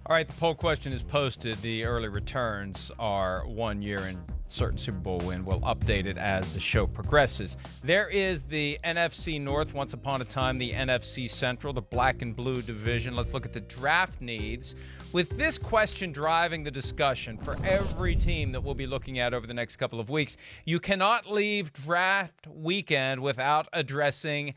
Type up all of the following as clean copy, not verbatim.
All right, the poll question is posted. The early returns are 1 year and certain Super Bowl win. We'll update it as the show progresses. There is the NFC North, once upon a time the NFC Central, the black and blue division. Let's look at the draft needs. With this question driving the discussion for every team that we'll be looking at over the next couple of weeks, you cannot leave draft weekend without addressing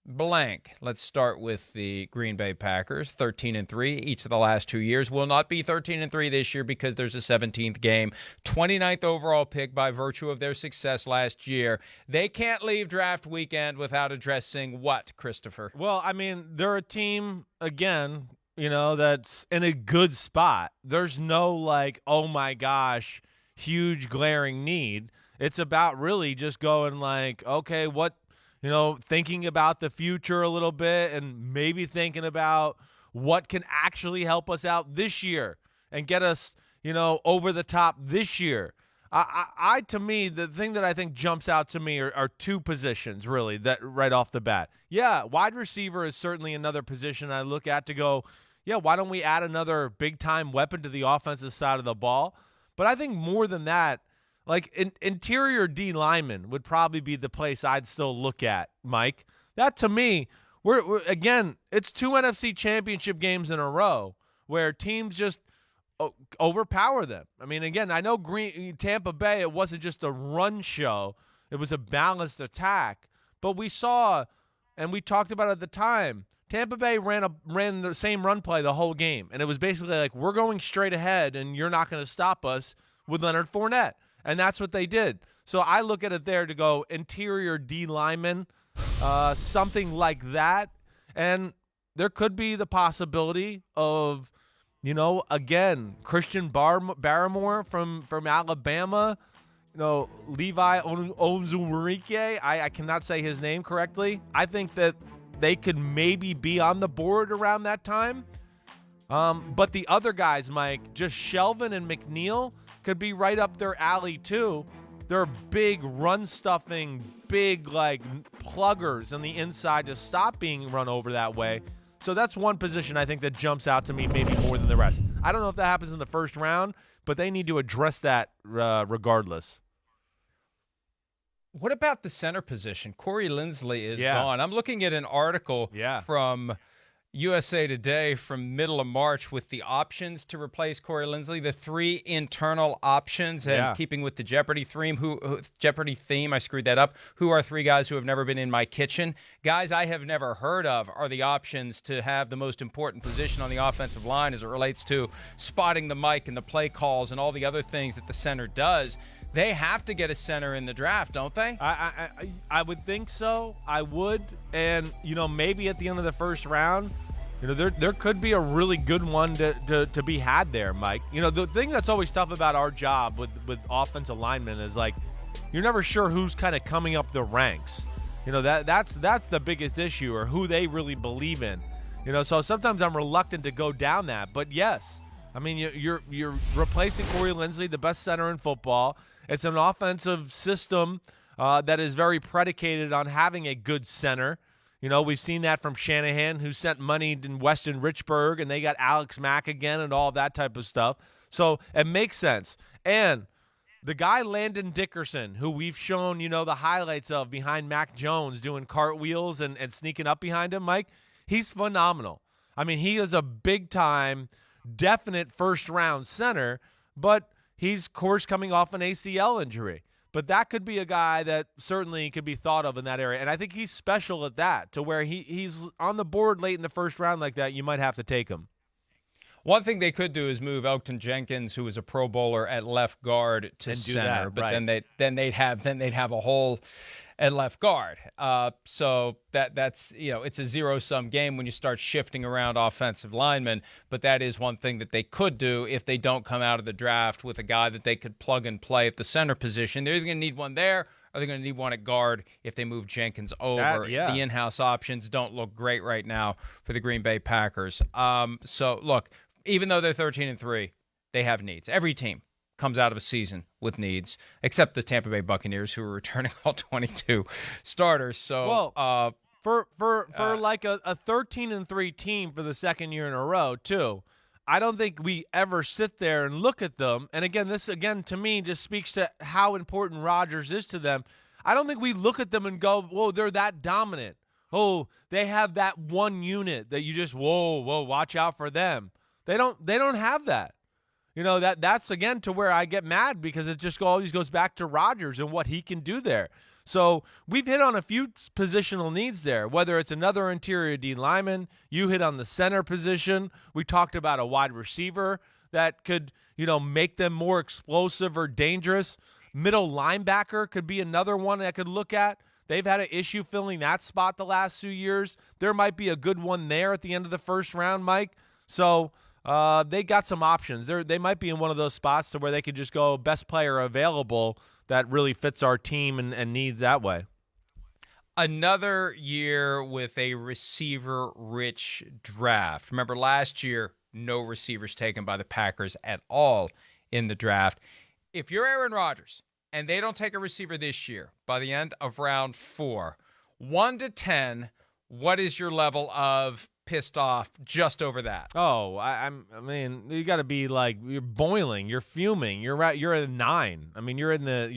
blank. Let's start with the Green Bay Packers, 13-3 each of the last 2 years. Will not be 13-3 this year because there's a 17th game. 29th overall pick by virtue of their success last year. They can't leave draft weekend without addressing what, Christopher? Well, I mean, they're a team, again, that's in a good spot. There's no oh my gosh, huge glaring need. It's about really just going okay, what, thinking about the future a little bit and maybe thinking about what can actually help us out this year and get us, over the top this year. To me, the thing that I think jumps out to me are two positions, really, that right off the bat. Yeah, wide receiver is certainly another position I look at to go, yeah, why don't we add another big-time weapon to the offensive side of the ball? But I think more than that, interior D lineman would probably be the place I'd still look at, Mike. That, to me, we're again, it's 2 NFC championship games in a row where teams just overpower them. I mean, again, I know Tampa Bay, it wasn't just a run show. It was a balanced attack. But we saw, and we talked about it at the time, Tampa Bay ran the same run play the whole game. And it was basically we're going straight ahead, and you're not going to stop us with Leonard Fournette. And that's what they did. So I look at it there to go interior D lineman, something like that. And there could be the possibility of, again, Christian Barmore from Alabama, Levi Onwuzurike. I cannot say his name correctly. I think that they could maybe be on the board around that time. But the other guys, Mike, just Shelvin and McNeil, could be right up their alley too. They're big run-stuffing, big pluggers on the inside to stop being run over that way. So that's one position I think that jumps out to me maybe more than the rest. I don't know if that happens in the first round, but they need to address that regardless. What about the center position? Corey Linsley is gone. I'm looking at an article from USA Today from middle of March with the options to replace Corey Linsley, the 3 internal options, and keeping with the Jeopardy theme, I screwed that up. Who are 3 guys who have never been in my kitchen? Guys I have never heard of are the options to have the most important position on the offensive line as it relates to spotting the mic and the play calls and all the other things that the center does. They have to get a center in the draft, don't they? I would think so. I would. And, maybe at the end of the first round, there could be a really good one to be had there, Mike. The thing that's always tough about our job with offensive linemen is, you're never sure who's kind of coming up the ranks. That's the biggest issue, or who they really believe in. So sometimes I'm reluctant to go down that. But, yes, I mean, you're replacing Corey Linsley, the best center in football. It's an offensive system that is very predicated on having a good center. We've seen that from Shanahan, who sent money in Weston Richburg, and they got Alex Mack again and all that type of stuff. So it makes sense. And the guy Landon Dickerson, who we've shown, the highlights of behind Mac Jones doing cartwheels and sneaking up behind him, Mike, he's phenomenal. I mean, he is a big-time, definite first-round center, but he's, of course, coming off an ACL injury. But that could be a guy that certainly could be thought of in that area. And I think he's special at that, to where he's on the board late in the first round like that. You might have to take him. One thing they could do is move Elgton Jenkins, who was a Pro Bowler at left guard, to center. But then they'd have a hole at left guard. So that's it's a zero-sum game when you start shifting around offensive linemen. But that is one thing that they could do if they don't come out of the draft with a guy that they could plug and play at the center position. They're either going to need one there, or they're going to need one at guard if they move Jenkins over. The in-house options don't look great right now for the Green Bay Packers. So look, even though they're 13-3, they have needs. Every team comes out of a season with needs, except the Tampa Bay Buccaneers, who are returning all 22 starters. So, for like a 13-3 team for the second year in a row, too. I don't think we ever sit there and look at them. And again, this again to me just speaks to how important Rodgers is to them. I don't think we look at them and go, whoa, they're that dominant. Oh, they have that one unit that you just, whoa, watch out for them. They don't have that. You know, that's again to where I get mad because it just always goes back to Rodgers and what he can do there. So we've hit on a few positional needs there, whether it's another interior D lineman, you hit on the center position. We talked about a wide receiver that could, make them more explosive or dangerous. Middle linebacker could be another one that I could look at. They've had an issue filling that spot the last 2 years. There might be a good one there at the end of the first round, Mike. So they got some options. They might be in one of those spots to where they could just go best player available that really fits our team and needs that way. Another year with a receiver-rich draft. Remember last year, no receivers taken by the Packers at all in the draft. If you're Aaron Rodgers and they don't take a receiver this year by the end of round 4, 1 to 10, what is your level of pissed off just over that? Oh, I mean, you got to be like, you're boiling, you're fuming, you're at a 9. I mean, you're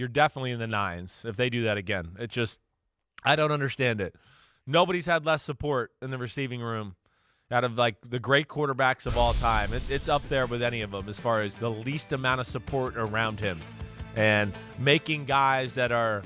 definitely in the 9s if they do that again. It's just, I don't understand it. Nobody's had less support in the receiving room out of like the great quarterbacks of all time. It's up there with any of them as far as the least amount of support around him and making guys that are,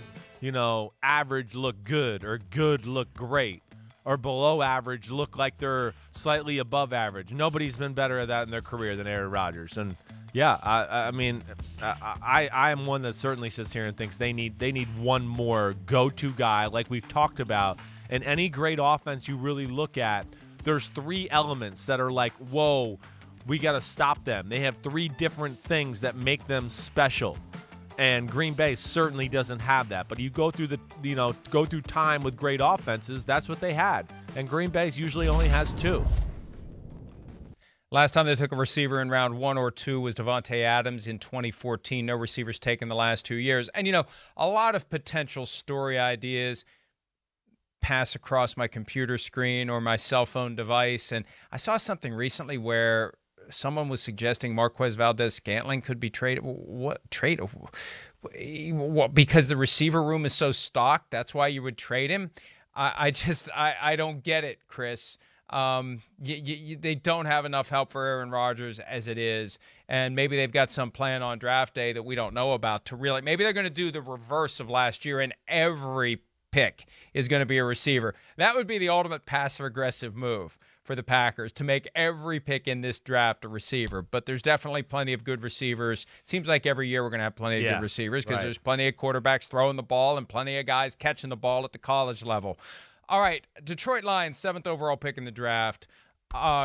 average look good or good look great, or below average look like they're slightly above average. Nobody's been better at that in their career than Aaron Rodgers. And yeah, I mean, I am one that certainly sits here and thinks they need one more go-to guy like we've talked about. And any great offense you really look at, there's 3 elements that are like, whoa, we got to stop them. They have 3 different things that make them special. And Green Bay certainly doesn't have that. But you go through go through time with great offenses, that's what they had. And Green Bay's usually only has 2. Last time they took a receiver in round 1 or 2 was Devontae Adams in 2014. No receivers taken the last 2 years. And, a lot of potential story ideas pass across my computer screen or my cell phone device. And I saw something recently where someone was suggesting Marquez Valdez-Scantling could be traded. What trade? What, because the receiver room is so stocked, that's why you would trade him? I don't get it, Chris. They don't have enough help for Aaron Rodgers as it is, and maybe they've got some plan on draft day that we don't know about to really. Maybe they're going to do the reverse of last year, and every pick is going to be a receiver. That would be the ultimate passive-aggressive move for the Packers, to make every pick in this draft a receiver. But there's definitely plenty of good receivers. Seems like every year we're going to have plenty of good receivers because there's plenty of quarterbacks throwing the ball and plenty of guys catching the ball at the college level. All right, Detroit Lions, 7th overall pick in the draft.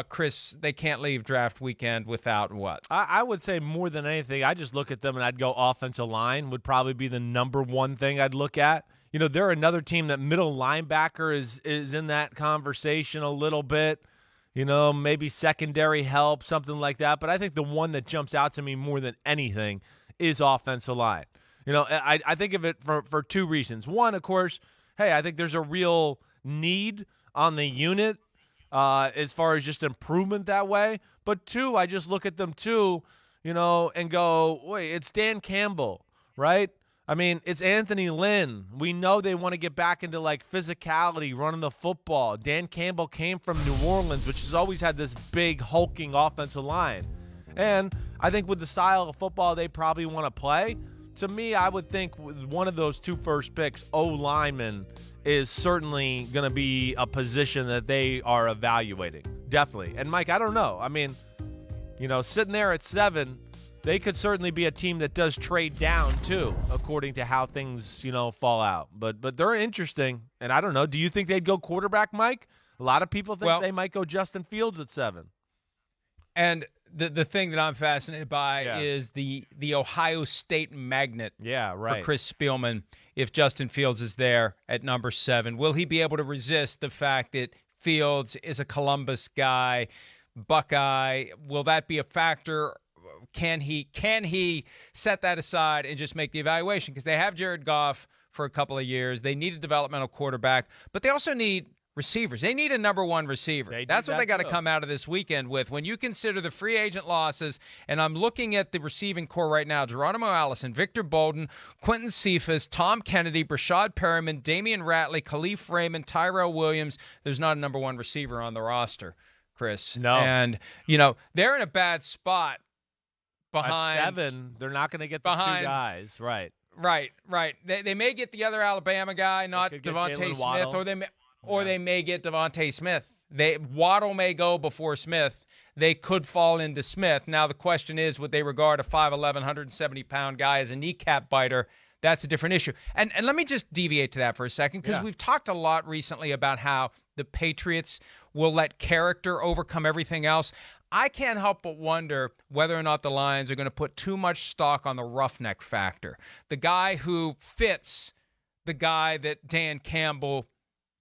Chris, they can't leave draft weekend without what? I would say more than anything, I just look at them and I'd go offensive line would probably be the number one thing I'd look at. They're another team that middle linebacker is in that conversation a little bit. Maybe secondary help, something like that. But I think the one that jumps out to me more than anything is offensive line. I think of it for 2 reasons. One, of course, hey, I think there's a real need on the unit as far as just improvement that way. But 2, I just look at them too, and go, wait, it's Dan Campbell, right? I mean, it's Anthony Lynn. We know they want to get back into, like, physicality, running the football. Dan Campbell came from New Orleans, which has always had this big, hulking offensive line. And I think with the style of football they probably want to play, to me, I would think with one of those 2 first picks, O-lineman, is certainly going to be a position that they are evaluating. Definitely. And, Mike, I don't know. I mean, sitting there at 7, they could certainly be a team that does trade down too, according to how things, fall out. But they're interesting, and I don't know. Do you think they'd go quarterback, Mike? A lot of people think they might go Justin Fields at 7. And the thing that I'm fascinated by is the Ohio State magnet for Chris Spielman. If Justin Fields is there at number 7, will he be able to resist the fact that Fields is a Columbus guy, Buckeye? Will that be a factor? Can he set that aside and just make the evaluation? Because they have Jared Goff for a couple of years. They need a developmental quarterback, but they also need receivers. They need a number one receiver. That's what they got to come out of this weekend with. When you consider the free agent losses, and I'm looking at the receiving core right now, Geronimo Allison, Victor Bolden, Quentin Cephas, Tom Kennedy, Brashad Perriman, Damian Ratley, Khalif Raymond, Tyrell Williams. There's not a number one receiver on the roster, Chris. No. And, they're in a bad spot behind. At 7, they're not going to get the 2 guys. Right. Right. They may get the other Alabama guy, not Devontae Smith, or they may get Devontae Smith. Waddle may go before Smith. They could fall into Smith. Now, the question is, would they regard a 5'11", 170-pound guy as a kneecap biter? That's a different issue. And let me just deviate to that for a second, because we've talked a lot recently about how the Patriots will let character overcome everything else. I can't help but wonder whether or not the Lions are going to put too much stock on the roughneck factor. The guy who fits the guy that Dan Campbell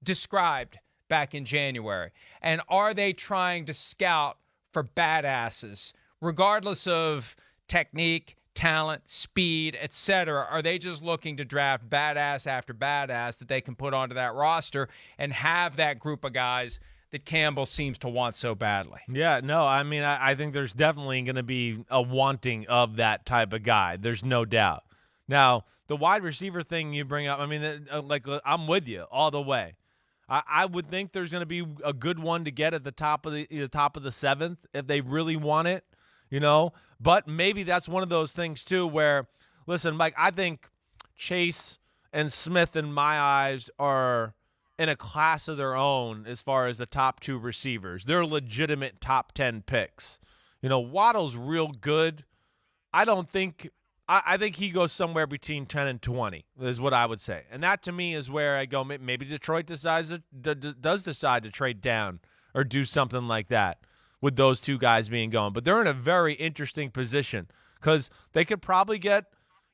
described back in January. And are they trying to scout for badasses, regardless of technique, talent, speed, etc.? Are they just looking to draft badass after badass that they can put onto that roster and have that group of guys that Campbell seems to want so badly? Yeah, no, I mean, I think there's definitely going to be a wanting of that type of guy. There's no doubt. Now, the wide receiver thing you bring up, I mean, I'm with you all the way. I would think there's going to be a good one to get at the top of the 7th if they really want it, But maybe that's one of those things too where, listen, Mike, I think Chase and Smith, in my eyes, are in a class of their own as far as the top 2 receivers. They're legitimate top 10 picks. Waddle's real good. I think he goes somewhere between 10 and 20 is what I would say. And that, to me, is where I go, maybe Detroit does decide to trade down or do something like that with those 2 guys being gone. But they're in a very interesting position because they could probably get,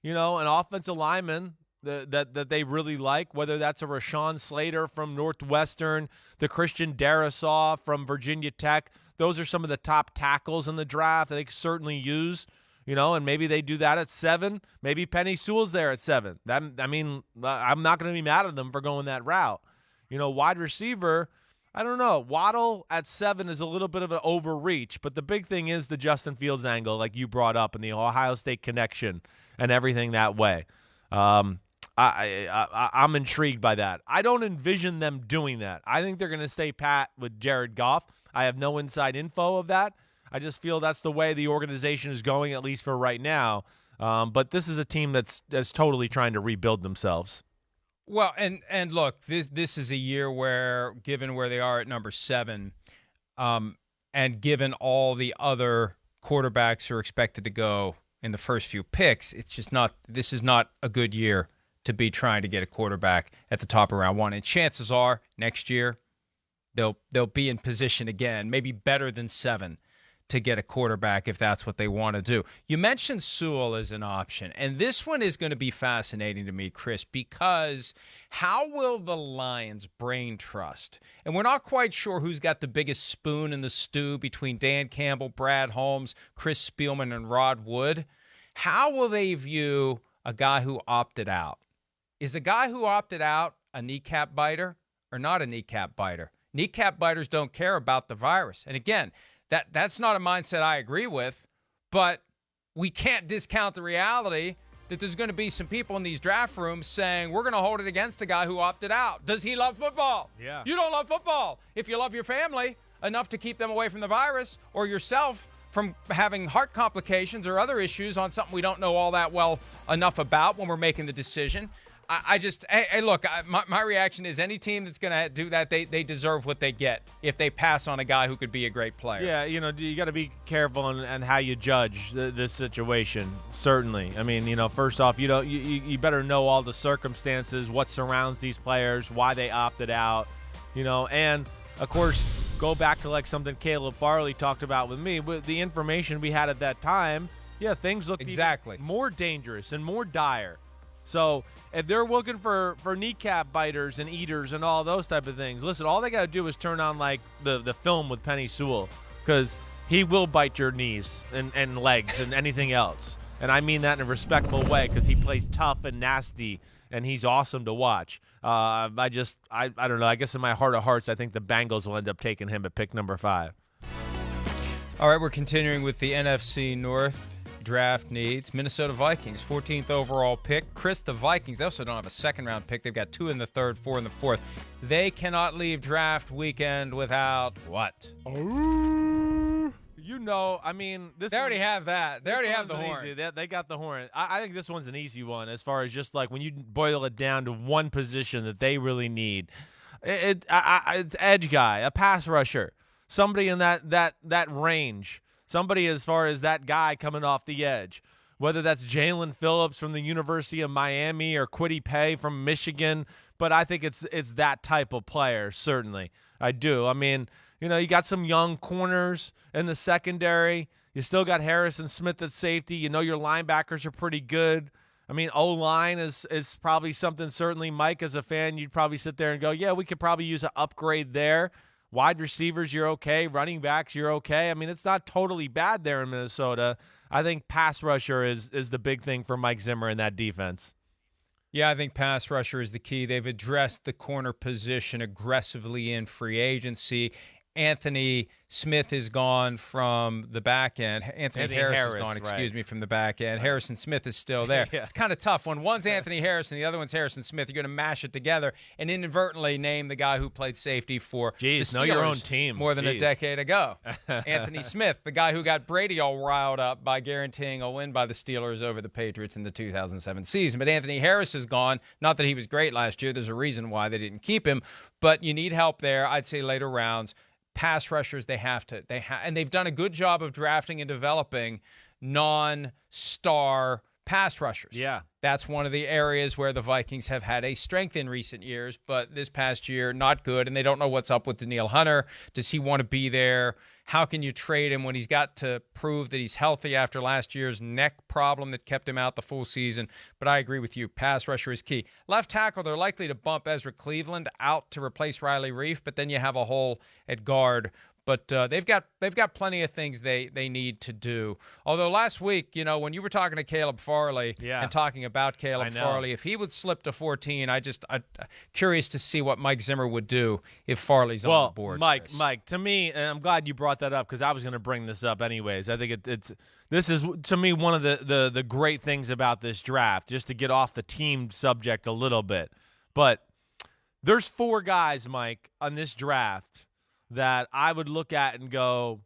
an offensive lineman that they really like, whether that's a Rashawn Slater from Northwestern, the Christian Darrisaw from Virginia Tech. Those are some of the top tackles in the draft that they could certainly use. And maybe they do that at 7. Maybe Penny Sewell's there at 7. I'm not going to be mad at them for going that route. Wide receiver, I don't know. Waddle at 7 is a little bit of an overreach, but the big thing is the Justin Fields angle, like you brought up, and the Ohio State connection and everything that way. I'm intrigued by that. I don't envision them doing that. I think they're going to stay pat with Jared Goff. I have no inside info of that. I just feel that's the way the organization is going, at least for right now. But this is a team that's totally trying to rebuild themselves. Well, and look, this is a year where, given where they are at number 7, and given all the other quarterbacks who are expected to go in the first few picks, this is not a good year to be trying to get a quarterback at the top of round 1. And chances are next year they'll be in position again, maybe better than 7, to get a quarterback if that's what they want to do. You mentioned Sewell as an option, and this one is going to be fascinating to me, Chris, because how will the Lions brain trust? And we're not quite sure who's got the biggest spoon in the stew between Dan Campbell, Brad Holmes, Chris Spielman, and Rod Wood. How will they view a guy who opted out? Is a guy who opted out a kneecap biter or not a kneecap biter? Kneecap biters don't care about the virus. And again, that's not a mindset I agree with, but we can't discount the reality that there's going to be some people in these draft rooms saying, we're going to hold it against the guy who opted out. Does he love football? Yeah. You don't love football. If you love your family enough to keep them away from the virus, or yourself from having heart complications or other issues on something we don't know all that well enough about when we're making the decision, look, my reaction is any team that's going to do that, they deserve what they get if they pass on a guy who could be a great player. Yeah, you got to be careful and how you judge this situation, certainly. I mean, first off, you better know all the circumstances, what surrounds these players, why they opted out, and, of course, go back to like something Caleb Farley talked about with me. With the information we had at that time, things looked exactly even more dangerous and more dire. So if they're looking for kneecap biters and eaters and all those type of things, listen, all they got to do is turn on like the film with Penny Sewell, because he will bite your knees and legs and anything else. And I mean that in a respectful way because he plays tough and nasty, and he's awesome to watch. I don't know. I guess in my heart of hearts, I think the Bengals will end up taking him at pick number 5. All right, we're continuing with the NFC North draft needs. Minnesota Vikings, 14th overall pick. Chris, the Vikings, they also don't have a second-round pick. They've got 2 in the 3rd, 4 in the 4th. They cannot leave draft weekend without what? I mean, they already have that. They already have the horn. Easy. They got the horn. I think this one's an easy one as far as just like when you boil it down to one position that they really need. It's edge guy, a pass rusher, somebody in that range, somebody as far as that guy coming off the edge, whether that's Jalen Phillips from the University of Miami or Kwity Paye from Michigan. But I think it's that type of player, certainly. I do. I mean, you got some young corners in the secondary. You still got Harrison Smith at safety. Your linebackers are pretty good. I mean, O-line is probably something, certainly, Mike, as a fan, you'd probably sit there and go, yeah, we could probably use an upgrade there. Wide receivers, you're okay. Running backs, you're okay. I mean, it's not totally bad there in Minnesota. I think pass rusher is the big thing for Mike Zimmer in that defense. Yeah, I think pass rusher is the key. They've addressed the corner position aggressively in free agency. Anthony Smith is gone from the back end. Anthony Harris is gone, from the back end. Right. Harrison Smith is still there. Yeah. It's kind of tough. When one's Anthony Harris and the other one's Harrison Smith, you're going to mash it together and inadvertently name the guy who played safety for the Steelers know your own team. More than a decade ago. Anthony Smith, the guy who got Brady all riled up by guaranteeing a win by the Steelers over the Patriots in the 2007 season. But Anthony Harris is gone. Not that he was great last year. There's a reason why they didn't keep him. But you need help there. I'd say later rounds. Pass rushers, and they've done a good job of drafting and developing non-star pass rushers. Yeah. That's one of the areas where the Vikings have had a strength in recent years, but this past year, not good, and they don't know what's up with Danielle Hunter. Does he want to be there? How can you trade him when he's got to prove that he's healthy after last year's neck problem that kept him out the full season? But I agree with you. Pass rusher is key. Left tackle, they're likely to bump Ezra Cleveland out to replace Riley Reif, but then you have a hole at guard. But they've got plenty of things they need to do. Although last week, when you were talking to Caleb Farley and talking about Caleb Farley, if he would slip to 14, I'm curious to see what Mike Zimmer would do if Farley's on the board. Mike, to me, and I'm glad you brought that up because I was going to bring this up anyways. I think this is to me one of the great things about this draft, just to get off the team subject a little bit. But there's 4 guys, Mike, on this draft that I would look at and go,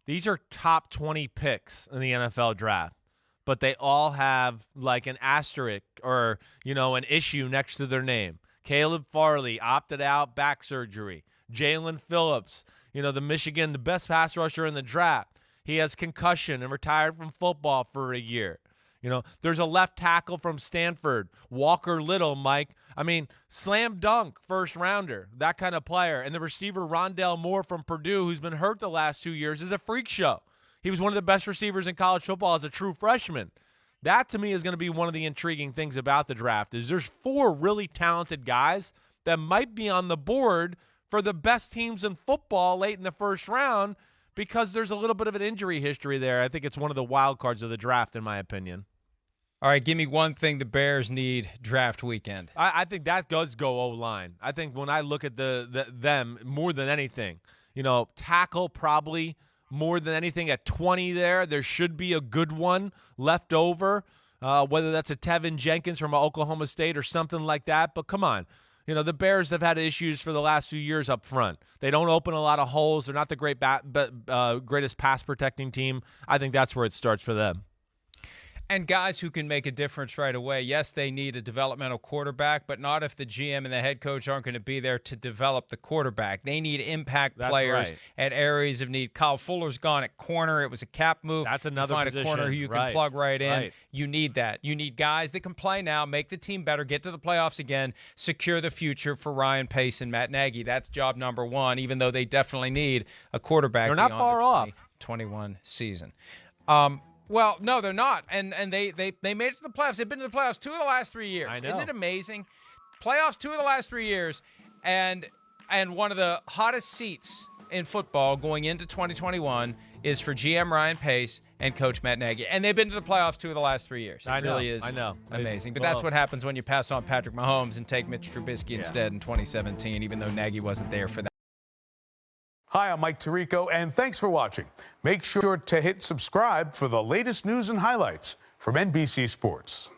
these are top 20 picks in the NFL draft, but they all have like an asterisk or, an issue next to their name. Caleb Farley opted out, back surgery. Jalen Phillips, the best pass rusher in the draft. He has concussion and retired from football for a year. There's a left tackle from Stanford, Walker Little, Mike. I mean, slam dunk, first rounder, that kind of player. And the receiver Rondell Moore from Purdue, who's been hurt the last 2 years, is a freak show. He was one of the best receivers in college football as a true freshman. That, to me, is going to be one of the intriguing things about the draft is there's 4 really talented guys that might be on the board for the best teams in football late in the first round because there's a little bit of an injury history there. I think it's one of the wild cards of the draft, in my opinion. All right, give me one thing the Bears need draft weekend. I think that does go O-line. I think when I look at them more than anything, tackle probably more than anything at 20 there should be a good one left over, whether that's a Tevin Jenkins from Oklahoma State or something like that. But come on. The Bears have had issues for the last few years up front. They don't open a lot of holes. They're not the greatest pass-protecting team. I think that's where it starts for them. And guys who can make a difference right away. Yes, they need a developmental quarterback, but not if the GM and the head coach aren't going to be there to develop the quarterback. They need impact players at areas of need. Kyle Fuller's gone at corner. It was a cap move. That's another find position. A corner who you can plug right in. You need that. You need guys that can play now, make the team better, get to the playoffs again, secure the future for Ryan Pace and Matt Nagy. That's job number 1, even though they definitely need a quarterback. They're not far off. 2021 season. Well, no, they're not, and they made it to the playoffs. They've been to the playoffs 2 of the last 3 years. I know. Isn't it amazing? Playoffs 2 of the last 3 years, and one of the hottest seats in football going into 2021 is for GM Ryan Pace and Coach Matt Nagy. And they've been to the playoffs 2 of the last 3 years. It really is amazing. But that's what happens when you pass on Patrick Mahomes and take Mitch Trubisky instead in 2017, even though Nagy wasn't there for that. Hi, I'm Mike Tirico, and thanks for watching. Make sure to hit subscribe for the latest news and highlights from NBC Sports.